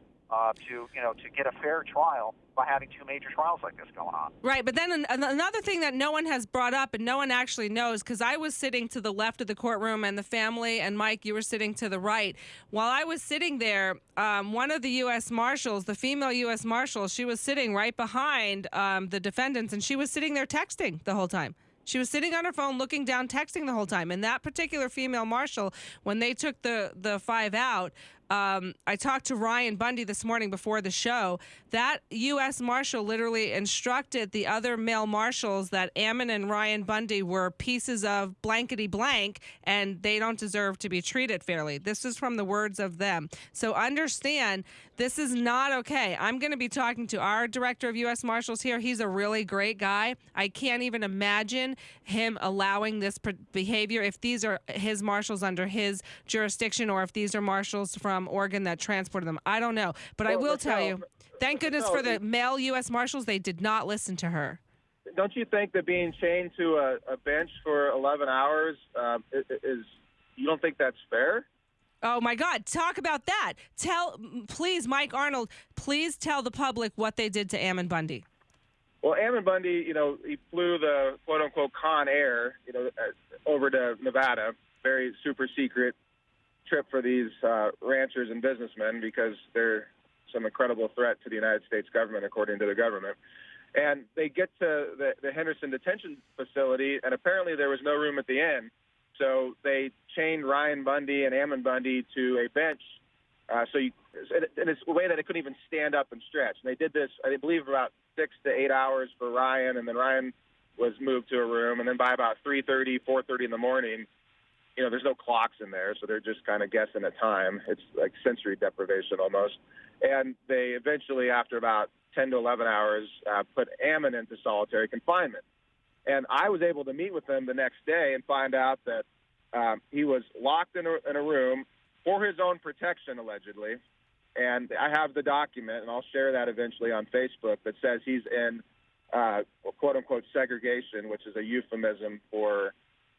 Speaker 6: to get a fair trial by having two major trials like this going on.
Speaker 4: Right, but then another thing that no one has brought up and no one actually knows, because I was sitting to the left of the courtroom and the family, and Mike, you were sitting to the right. While I was sitting there, one of the U.S. Marshals, the female U.S. Marshal, she was sitting right behind the defendants, and she was sitting there texting the whole time. She was sitting on her phone, looking down, texting the whole time. And that particular female marshal, when they took the five out, I talked to Ryan Bundy this morning before the show. That U.S. Marshal literally instructed the other male marshals that Ammon and Ryan Bundy were pieces of blankety blank, and they don't deserve to be treated fairly. This is from the words of them. So understand, this is not okay. I'm going to be talking to our director of U.S. Marshals here. He's a really great guy. I can't even imagine him allowing this behavior if these are his marshals under his jurisdiction or if these are marshals from Oregon that transported them. I don't know. But I will tell you, thank goodness for the male U.S. Marshals, they did not listen to her.
Speaker 8: Don't you think that being chained to a bench for 11 hours is you don't think that's fair?
Speaker 4: Oh, my God. Talk about that. Please, Mike Arnold, please tell the public what they did to Ammon Bundy.
Speaker 8: Well, Ammon Bundy, he flew the quote-unquote Con Air, over to Nevada, very super secret trip for these ranchers and businessmen because they're some incredible threat to the United States government, according to the government. And they get to the Henderson detention facility, and apparently there was no room at the inn. So they chained Ryan Bundy and Ammon Bundy to a bench. And it's a way that it couldn't even stand up and stretch. And they did this, I believe, about 6 to 8 hours for Ryan, and then Ryan was moved to a room. And then by about 3:30, 4:30 in the morning, there's no clocks in there, so they're just kind of guessing at time. It's like sensory deprivation almost. And they eventually, after about 10 to 11 hours, put Ammon into solitary confinement. And I was able to meet with him the next day and find out that he was locked in a room for his own protection, allegedly. And I have the document, and I'll share that eventually on Facebook, that says he's in quote-unquote segregation, which is a euphemism for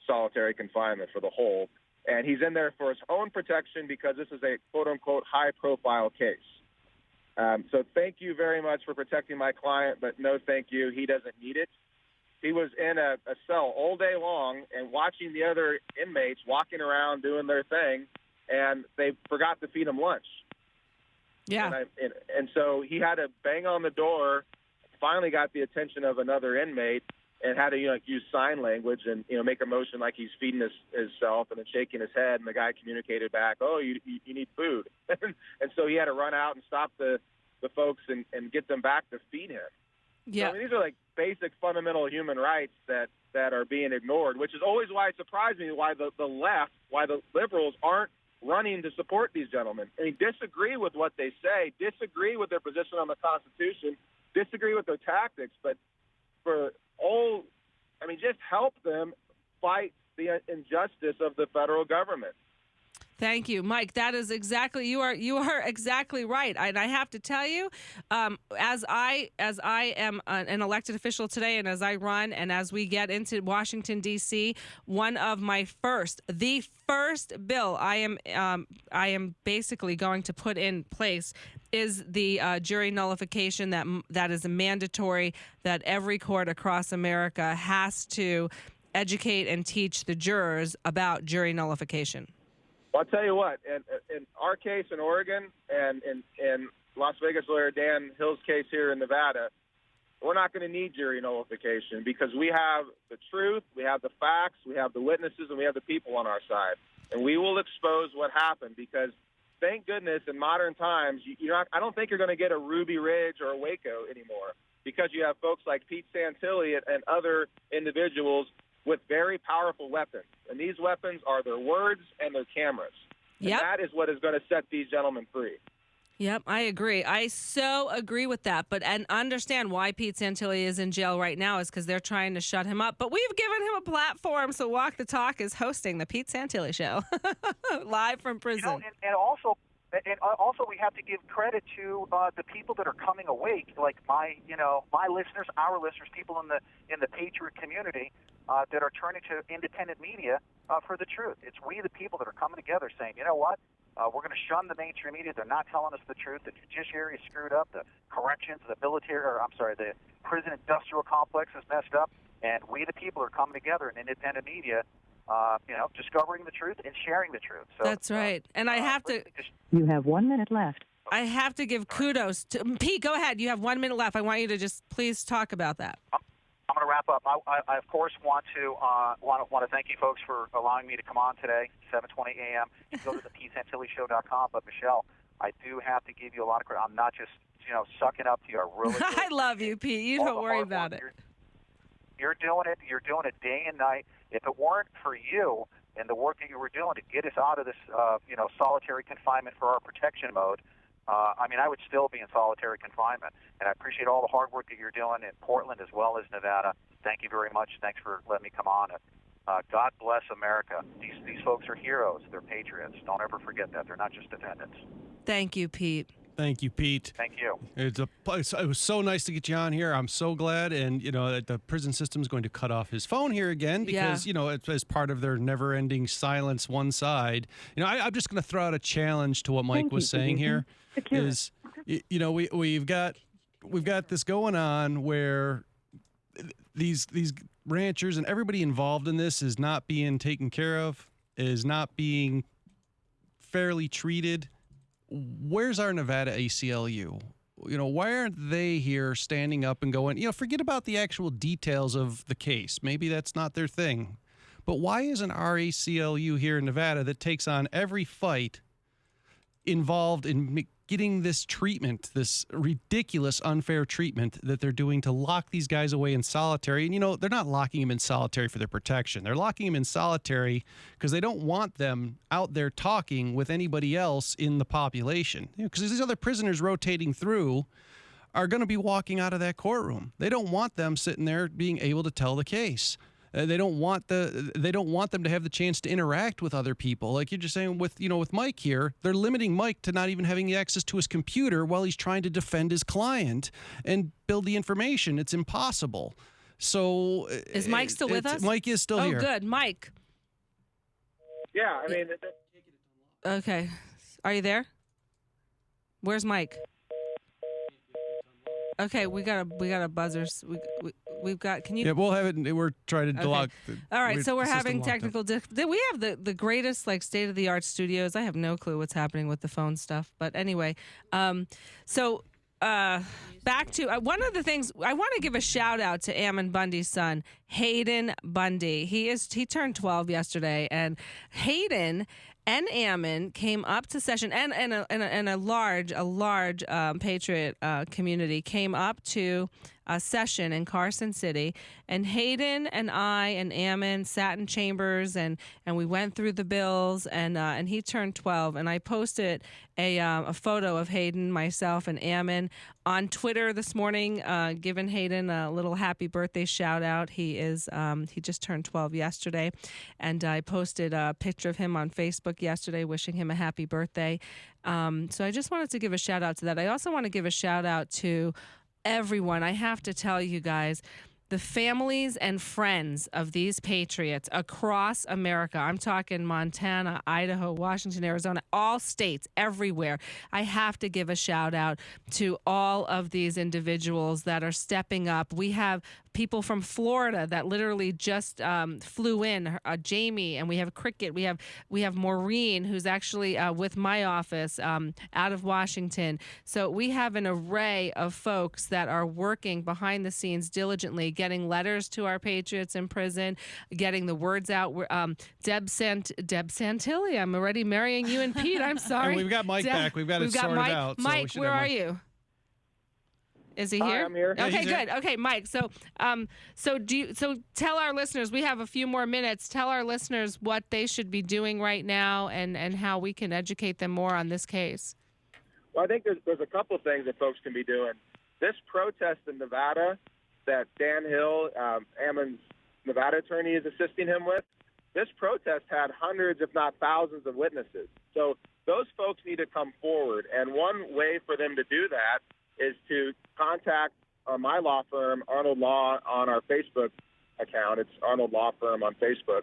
Speaker 8: solitary confinement for the hold. And he's in there for his own protection because this is a quote-unquote high-profile case. So thank you very much for protecting my client, but no thank you. He doesn't need it. He was in a cell all day long and watching the other inmates walking around doing their thing, and they forgot to feed him lunch.
Speaker 4: Yeah.
Speaker 8: And so he had to bang on the door, finally got the attention of another inmate, and had to use sign language and make a motion like he's feeding himself and then shaking his head, and the guy communicated back, oh, you need food. And so he had to run out and stop the folks and get them back to feed him.
Speaker 4: Yeah.
Speaker 8: So, these are like basic fundamental human rights that are being ignored, which is always why it surprised me why the left, why the liberals aren't running to support these gentlemen. I mean, disagree with what they say, disagree with their position on the Constitution, disagree with their tactics, but just help them fight the injustice of the federal government.
Speaker 4: Thank you, Mike. That is exactly, you are exactly right. And I have to tell you, as I am an elected official today, and as I run, and as we get into Washington D.C., one of the first bill I am basically going to put in place is the jury nullification that is mandatory, that every court across America has to educate and teach the jurors about jury nullification.
Speaker 8: Well, I'll tell you what, in our case in Oregon and in Las Vegas lawyer Dan Hill's case here in Nevada, we're not going to need jury nullification because we have the truth, we have the facts, we have the witnesses, and we have the people on our side. And we will expose what happened because, thank goodness, in modern times, I don't think you're going to get a Ruby Ridge or a Waco anymore because you have folks like Pete Santilli and other individuals with very powerful weapons. And these weapons are their words and their cameras. And that is what is going to set these gentlemen free.
Speaker 4: Yep, I agree. I so agree with that. And understand why Pete Santilli is in jail right now is because they're trying to shut him up. But we've given him a platform, so Walk the Talk is hosting the Pete Santilli Show live from prison.
Speaker 6: And also, we have to give credit to the people that are coming awake, like my listeners, our listeners, people in the Patriot community that are turning to independent media for the truth. It's we, the people, that are coming together, saying, you know what, we're going to shun the mainstream media. They're not telling us the truth. The judiciary is screwed up. The corrections, the prison industrial complex is messed up, and we, the people, are coming together in independent media. Discovering the truth and sharing the truth. So,
Speaker 4: that's right. And I have to...
Speaker 7: You have 1 minute left.
Speaker 4: I have to give kudos to... Pete, go ahead. You have 1 minute left. I want you to just please talk about that.
Speaker 6: I'm going to wrap up. I of course, want to thank you folks for allowing me to come on today, 7:20 a.m. You can go to the PeteSantilliShow.com. But, Michelle, I do have to give you a lot of credit. I'm not just, sucking up to you. I really
Speaker 4: I love you, Pete. You don't worry about it.
Speaker 6: You're doing it. You're doing it day and night. If it weren't for you and the work that you were doing to get us out of this, solitary confinement for our protection mode, I would still be in solitary confinement. And I appreciate all the hard work that you're doing in Portland as well as Nevada. Thank you very much. Thanks for letting me come on. God bless America. These folks are heroes. They're patriots. Don't ever forget that. They're not just defendants.
Speaker 4: Thank you, Pete.
Speaker 3: Thank you, Pete.
Speaker 6: Thank you.
Speaker 3: It was so nice to get you on here. I'm so glad. And, that the prison system is going to cut off his phone here again because, it's as part of their never-ending silence one side. I'm just going to throw out a challenge to what Mike was saying here is, we've got this going on where these ranchers and everybody involved in this is not being taken care of, is not being fairly treated. Where's our Nevada ACLU? Why aren't they here standing up and going, forget about the actual details of the case. Maybe that's not their thing. But why isn't our ACLU here in Nevada that takes on every fight involved in getting this treatment, this ridiculous, unfair treatment that they're doing to lock these guys away in solitary? And, they're not locking them in solitary for their protection. They're locking them in solitary because they don't want them out there talking with anybody else in the population. Because these other prisoners rotating through are going to be walking out of that courtroom. They don't want them sitting there being able to tell the case. They don't want them to have the chance to interact with other people. Like you're just saying with Mike here, they're limiting Mike to not even having access to his computer while he's trying to defend his client and build the information. It's impossible. So
Speaker 4: is Mike still with us?
Speaker 3: Mike is still here.
Speaker 4: Oh, good. Mike.
Speaker 8: Yeah,
Speaker 4: Okay. Are you there? Where's Mike? Okay, we got a buzzers. We've got. Can you?
Speaker 3: Yeah, we'll have it. We're trying to lock.
Speaker 4: All right, so we're having technical. We have the greatest state of the art studios. I have no clue what's happening with the phone stuff, but anyway, back to one of the things I want to give a shout out to Ammon Bundy's son, Hayden Bundy. He turned 12 yesterday, and Hayden and Ammon came up to session, and a large Patriot community came up to a session in Carson City, and Hayden and I and Ammon sat in chambers and we went through the bills, and he turned 12, and I posted a photo of Hayden, myself, and Ammon on Twitter this morning, giving Hayden a little happy birthday shout out. He just turned 12 yesterday, and I posted a picture of him on Facebook yesterday, wishing him a happy birthday. So I just wanted to give a shout out to that. I also want to give a shout out to everyone. I have to tell you guys, the families and friends of these patriots across America, I'm talking Montana, Idaho, Washington, Arizona, all states, everywhere. I have to give a shout out to all of these individuals that are stepping up. We have people from Florida that literally just flew in, Jamie, and we have Cricket. We have Maureen, who's actually with my office out of Washington. So we have an array of folks that are working behind the scenes diligently, getting letters to our patriots in prison, getting the words out. Deb Santilli, I'm already marrying you and Pete. I'm sorry.
Speaker 3: And we've got Mike back. We've got it sorted out.
Speaker 4: Mike, where are you? Is he here?
Speaker 8: Hi, I'm here.
Speaker 4: Okay, good. Okay, Mike. So tell our listeners, we have a few more minutes. Tell our listeners what they should be doing right now and how we can educate them more on this case.
Speaker 8: Well, I think there's a couple of things that folks can be doing. This protest in Nevada that Dan Hill, Ammon's Nevada attorney, is assisting him with, this protest had hundreds, if not thousands, of witnesses. So those folks need to come forward. And one way for them to do that is to contact my law firm, Arnold Law, on our Facebook account. It's Arnold Law Firm on Facebook.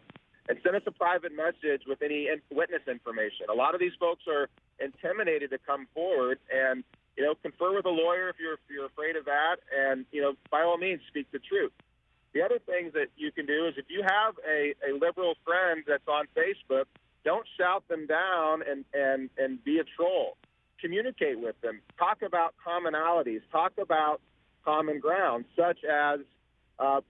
Speaker 8: And send us a private message with any witness information. A lot of these folks are intimidated to come forward, and confer with a lawyer if you're afraid of that, and by all means speak the truth. The other things that you can do is if you have a liberal friend that's on Facebook, don't shout them down and be a troll. Communicate with them. Talk about commonalities. Talk about common ground, such as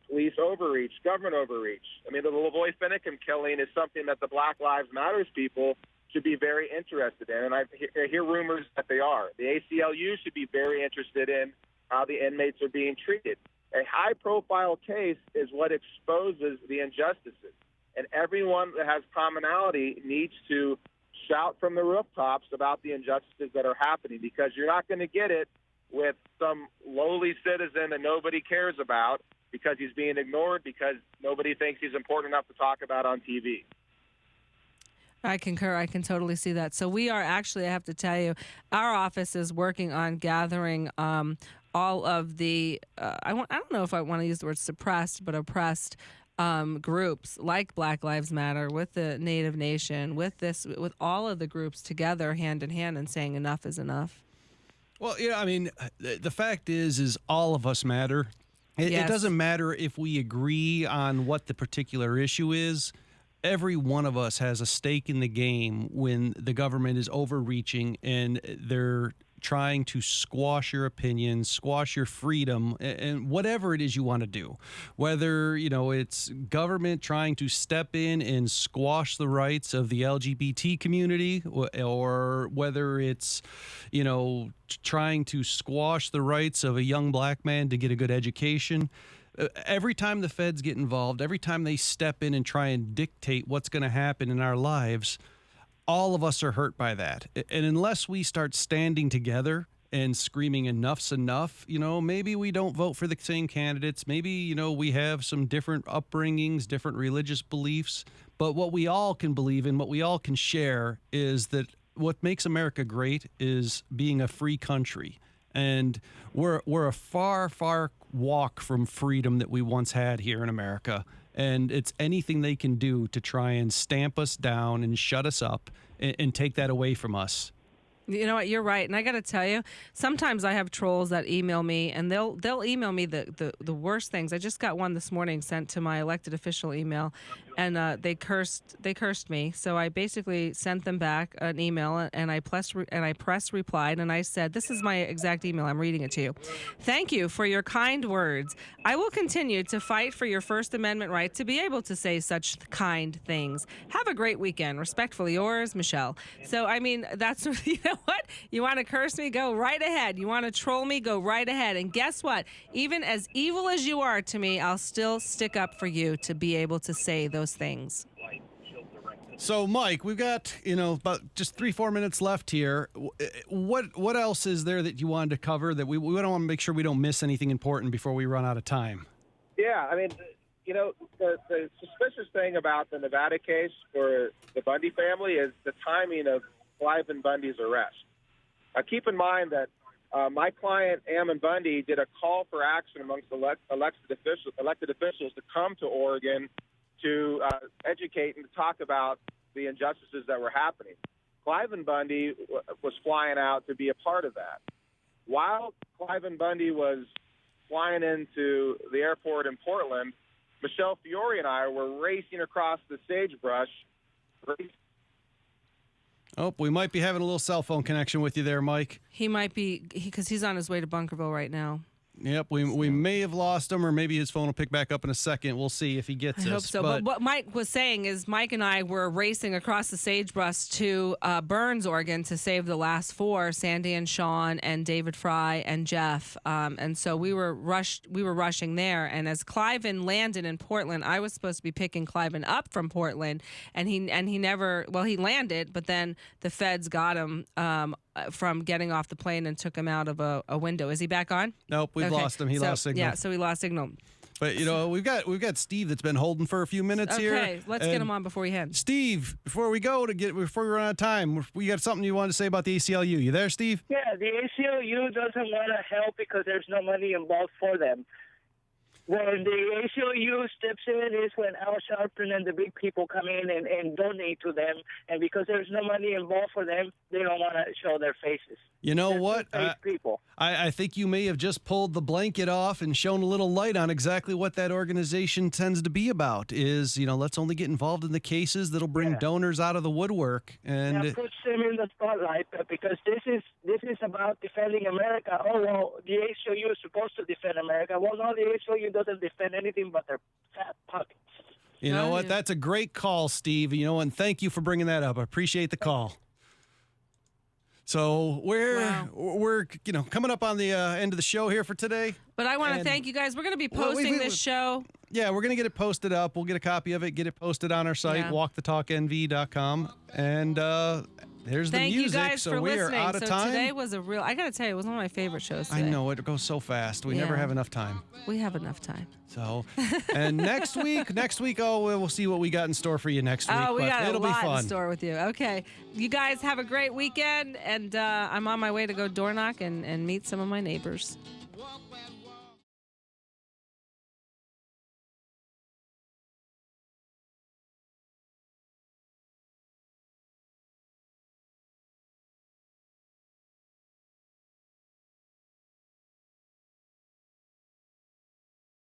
Speaker 8: police overreach, government overreach. I mean, the Lavoy Finicum killing is something that the Black Lives Matters people should be very interested in, and I hear rumors that they are. The ACLU should be very interested in how the inmates are being treated. A high-profile case is what exposes the injustices, and everyone that has commonality needs to shout from the rooftops about the injustices that are happening, because you're not going to get it with some lowly citizen that nobody cares about because he's being ignored, because nobody thinks he's important enough to talk about on TV.
Speaker 4: I concur. I can totally see that. So we are actually, I have to tell you, our office is working on gathering all of the, I don't know if I want to use the word suppressed, but oppressed groups like Black Lives Matter, with the Native Nation, with all of the groups together, hand in hand, and saying enough is enough.
Speaker 3: Well, I mean, the fact is all of us matter. It doesn't matter if we agree on what the particular issue is. Every one of us has a stake in the game when the government is overreaching and they're trying to squash your opinions, squash your freedom, and whatever it is you want to do. Whether, it's government trying to step in and squash the rights of the LGBT community, or whether it's, trying to squash the rights of a young black man to get a good education. Every time the feds get involved, every time they step in and try and dictate what's going to happen in our lives, all of us are hurt by that. And unless we start standing together and screaming enough's enough, maybe we don't vote for the same candidates. Maybe, we have some different upbringings, different religious beliefs. But what we all can believe in, what we all can share, is that what makes America great is being a free country. And we're a far, far walk from freedom that we once had here in America. And it's anything they can do to try and stamp us down and shut us up and take that away from us.
Speaker 4: You know what? You're right. And I got to tell you, sometimes I have trolls that email me, and they'll email me the worst things. I just got one this morning sent to my elected official email, and they cursed me. So I basically sent them back an email, and I press replied, and I said, "This is my exact email. I'm reading it to you. Thank you for your kind words. I will continue to fight for your First Amendment right to be able to say such kind things. Have a great weekend. Respectfully yours, Michelle." So I mean, that's what? You want to curse me? Go right ahead. You want to troll me? Go right ahead. And guess what? Even as evil as you are to me, I'll still stick up for you to be able to say those things.
Speaker 3: So, Mike, we've got, about just 3-4 minutes left here. What else is there that you wanted to cover that we don't want to make sure we don't miss anything important before we run out of time?
Speaker 8: Yeah, I mean, the suspicious thing about the Nevada case for the Bundy family is the timing of Cliven Bundy's arrest. Keep in mind that my client, Ammon Bundy, did a call for action amongst elected officials to come to Oregon to educate and to talk about the injustices that were happening. Cliven Bundy was flying out to be a part of that. While Cliven Bundy was flying into the airport in Portland, Michele Fiore and I were racing across the sagebrush.
Speaker 3: Oh, we might be having a little cell phone connection with you there, Mike.
Speaker 4: He might be, because he's on his way to Bunkerville right now.
Speaker 3: Yep, we may have lost him, or maybe his phone will pick back up in a second. We'll see if he gets us.
Speaker 4: I hope so. But what Mike was saying is Mike and I were racing across the sagebrush to Burns, Oregon, to save the last four, Sandy and Sean and David Fry and Jeff. And so we were rushing there. And as Cliven landed in Portland, I was supposed to be picking Cliven up from Portland, and he never. Well, he landed, but then the feds got him from getting off the plane and took him out of a window. Is he back on?
Speaker 3: Nope, we've lost him. He lost signal.
Speaker 4: Yeah, so he lost signal.
Speaker 3: But we've got Steve that's been holding for a few minutes here.
Speaker 4: Okay, let's get him on before we head.
Speaker 3: Steve, before we run out of time, we got something you wanted to say about the ACLU. You there, Steve?
Speaker 9: Yeah, the ACLU doesn't want to help because there's no money involved for them. When the ACLU steps in is when Al Sharpton and the big people come in and donate to them. And because there's no money involved for them, they don't want to show their faces.
Speaker 3: You know what?
Speaker 9: People.
Speaker 3: I think you may have just pulled the blanket off and shown a little light on exactly what that organization tends to be about is, let's only get involved in the cases that'll bring donors out of the woodwork. And
Speaker 9: that puts them in the spotlight because this is about defending America. Oh, well, the ACLU is supposed to defend America. Well, no, the ACLU doesn't defend anything but their fat pockets.
Speaker 3: You know what? That's a great call, Steve. And thank you for bringing that up. I appreciate the call. So we're coming up on the end of the show here for today.
Speaker 4: But I want to thank you guys. We're going to be posting this show.
Speaker 3: Yeah, we're going to get it posted up. We'll get a copy of it, get it posted on our site, walkthetalknv.com. And there's the music.
Speaker 4: Thank you guys
Speaker 3: so
Speaker 4: for
Speaker 3: we
Speaker 4: listening.
Speaker 3: are out of time.
Speaker 4: Today was I got to tell you, it was one of my favorite shows today.
Speaker 3: I know, it goes so fast. We never have enough time.
Speaker 4: We have enough time.
Speaker 3: So, and next week, we'll see what we got in store for you next week.
Speaker 4: Oh, we got
Speaker 3: it'll
Speaker 4: a lot
Speaker 3: be fun.
Speaker 4: in store with you. Okay. You guys have a great weekend, and I'm on my way to go door knock and meet some of my neighbors.